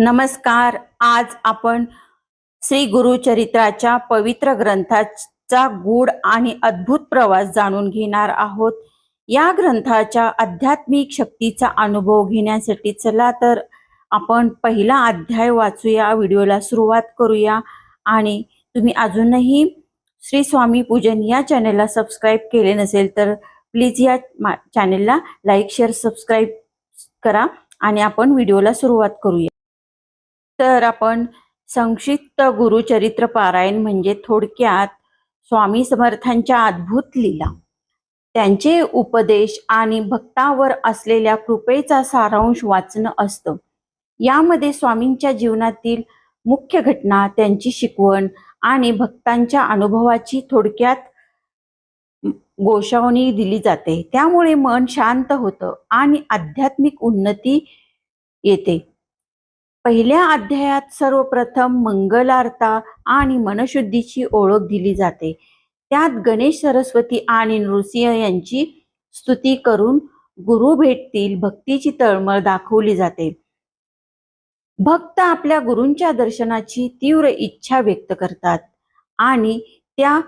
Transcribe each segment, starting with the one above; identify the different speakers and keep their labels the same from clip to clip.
Speaker 1: नमस्कार. आज आपण श्री गुरुचरित्राच्या पवित्र ग्रंथाचा गूढ आणि अद्भुत प्रवास जाणून घेणार आहोत. या ग्रंथाच्या आध्यात्मिक शक्तीचा अनुभव घेण्यासाठी चला तर आपण पहिला अध्याय वाचूया. व्हिडिओला सुरुवात करूया. आणि तुम्ही अजूनही श्री स्वामी पूजन या चॅनलला सबस्क्राईब केले नसेल तर प्लीज या चॅनलला लाईक, शेअर, सबस्क्राईब करा आणि आपण व्हिडिओला सुरुवात करूया. तर आपण संक्षिप्त गुरुचरित्र पारायण म्हणजे थोडक्यात स्वामी समर्थांच्या अद्भुत लीला, त्यांचे उपदेश आणि भक्तावर असलेल्या कृपेचा सारांश वाचणं असतं. यामध्ये स्वामींच्या जीवनातील मुख्य घटना, त्यांची शिकवण आणि भक्तांच्या अनुभवाची थोडक्यात गोषवाणी दिली जाते. त्यामुळे मन शांत होतं आणि आध्यात्मिक उन्नती येते. पहिल्या अध्यायात सर्वप्रथम मंगलार्ता आणि मनशुद्धीची ओळख दिली जाते. त्यात गणेश, सरस्वती आणि नृसिंह यांची स्तुती करून गुरु भेटतील भक्तीची तळमळ दाखवली जाते. भक्त आपल्या गुरूंच्या दर्शनाची तीव्र इच्छा व्यक्त करतात आणि त्या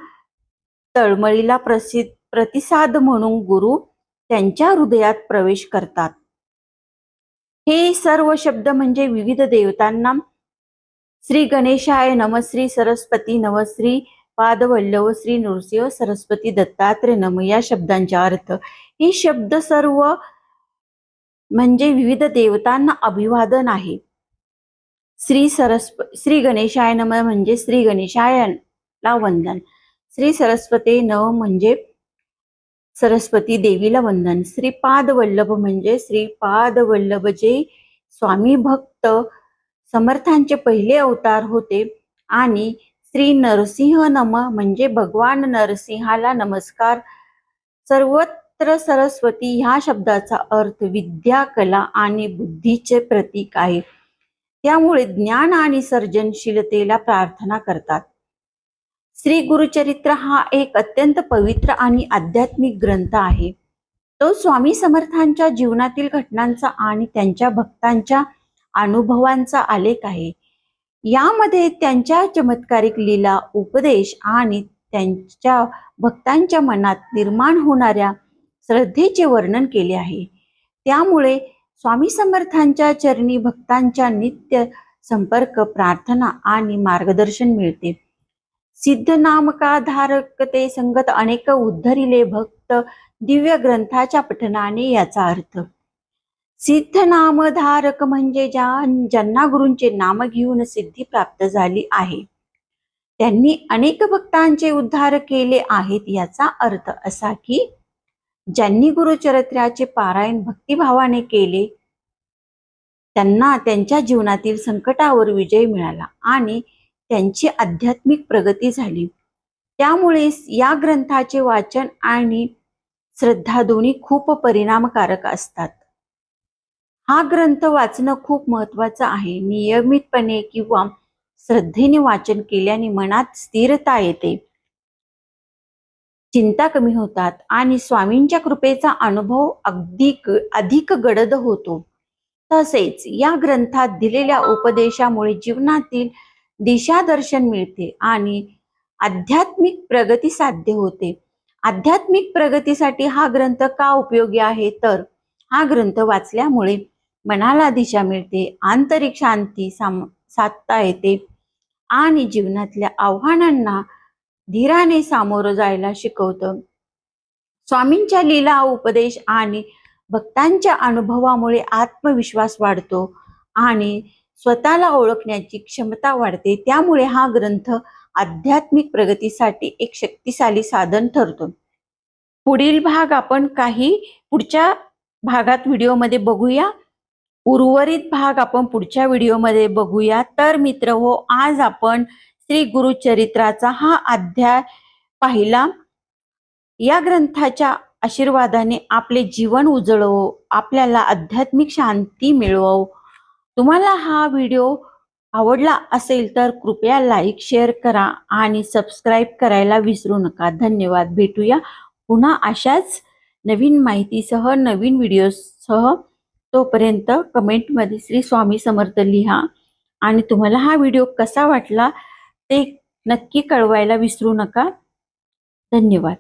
Speaker 1: तळमळीला प्रतिसाद म्हणून गुरु त्यांच्या हृदयात प्रवेश करतात. हे सर्व शब्द म्हणजे विविध देवतांना श्री गणेशाय नम, श्री सरस्वती नम, श्री पादवल्लभ, श्री नृसिंह सरस्वती दत्तात्रय नम या शब्दांचा अर्थ. हे शब्द सर्व म्हणजे विविध देवतांना अभिवादन आहे. श्री गणेशाय नम म्हणजे श्री गणेशायला वंदन, श्री सरस्वती नम म्हणजे सरस्वती देवीला वंदन, श्रीपाद वल्लभ म्हणजे श्रीपाद वल्लभ जे स्वामी भक्त समर्थांचे पहिले अवतार होते, आणि श्री नरसिंह नम म्हणजे भगवान नरसिंहाला नमस्कार. सर्वत्र सरस्वती ह्या शब्दाचा अर्थ विद्या, कला आणि बुद्धीचे प्रतीक आहे. त्यामुळे ज्ञान आणि सर्जनशीलतेला प्रार्थना करतात. श्री गुरुचरित्र हा एक अत्यंत पवित्र आणि आध्यात्मिक ग्रंथ आहे. तो स्वामी समर्थांच्या जीवनातील घटनांचा आणि त्यांच्या भक्तांच्या अनुभवांचा आलेख आहे. यामध्ये त्यांच्या चमत्कारिक लीला, उपदेश आणि त्यांच्या भक्तांच्या मनात निर्माण होणाऱ्या श्रद्धेचे वर्णन केले आहे. त्यामुळे स्वामी समर्थांच्या चरणी भक्तांच्या नित्य संपर्क, प्रार्थना आणि मार्गदर्शन मिळते. सिद्ध नामकाधारक ते संगत अनेक उद्धरिले भक्त दिव्य ग्रंथाच्या पठनाने याचा अर्थ. सिद्ध नामधारक म्हणजे ज्यांना गुरूंचे नाम घेऊन सिद्धी प्राप्त झाली आहे, त्यांनी अनेक भक्तांचे उद्धार केले आहेत. याचा अर्थ असा की ज्यांनी गुरुचरित्राचे पारायण भक्तिभावाने केले त्यांना त्यांच्या जीवनातील संकटावर विजय मिळाला आणि त्यांची आध्यात्मिक प्रगती झाली. त्यामुळे या ग्रंथाचे वाचन आणि श्रद्धा दोन्ही खूप परिणामकारक असतात. हा ग्रंथ वाचणं खूप महत्वाचं आहे. नियमितपणे किंवा श्रद्धेने वाचन केल्याने मनात स्थिरता येते, चिंता कमी होतात आणि स्वामींच्या कृपेचा अनुभव अधिक गडद होतो. तसेच या ग्रंथात दिलेल्या उपदेशामुळे जीवनातील दिशादर्शन मिळते आणि आध्यात्मिक प्रगती साध्य होते. आध्यात्मिक प्रगतीसाठी हा ग्रंथ का उपयोगी आहे तर हा ग्रंथ वाचल्यामुळे मनाला दिशा मिळते, आंतरिक शांती साधता येते आणि जीवनातल्या आव्हानांना धीराने सामोरं जायला शिकवतं. स्वामींच्या लीला, उपदेश आणि भक्तांच्या अनुभवामुळे आत्मविश्वास वाढतो आणि स्वतःला ओळखण्याची क्षमता वाढते. त्यामुळे हा ग्रंथ आध्यात्मिक प्रगतीसाठी एक शक्तिशाली साधन ठरतो. पुढील भाग आपण पुढच्या भागात व्हिडिओमध्ये बघूया. उर्वरित भाग आपण पुढच्या व्हिडिओमध्ये बघूया. तर मित्र हो, आज आपण श्री गुरुचरित्राचा हा अध्याय पाहिला. या ग्रंथाच्या आशीर्वादाने आपले जीवन उजळवो, आपल्याला आध्यात्मिक शांती मिळवो. तुम्हाला हा व्हिडिओ आवडला असेल तर कृपया लाईक, शेअर करा आणि सबस्क्राईब करायला विसरू नका. धन्यवाद. भेटूया पुन्हा अशाच नवीन माहितीसह, नवीन व्हिडिओसह. तोपर्यंत कमेंटमध्ये श्री स्वामी समर्थ लिहा. आणि तुम्हाला हा व्हिडिओ कसा वाटला ते नक्की कळवायला विसरू नका. धन्यवाद.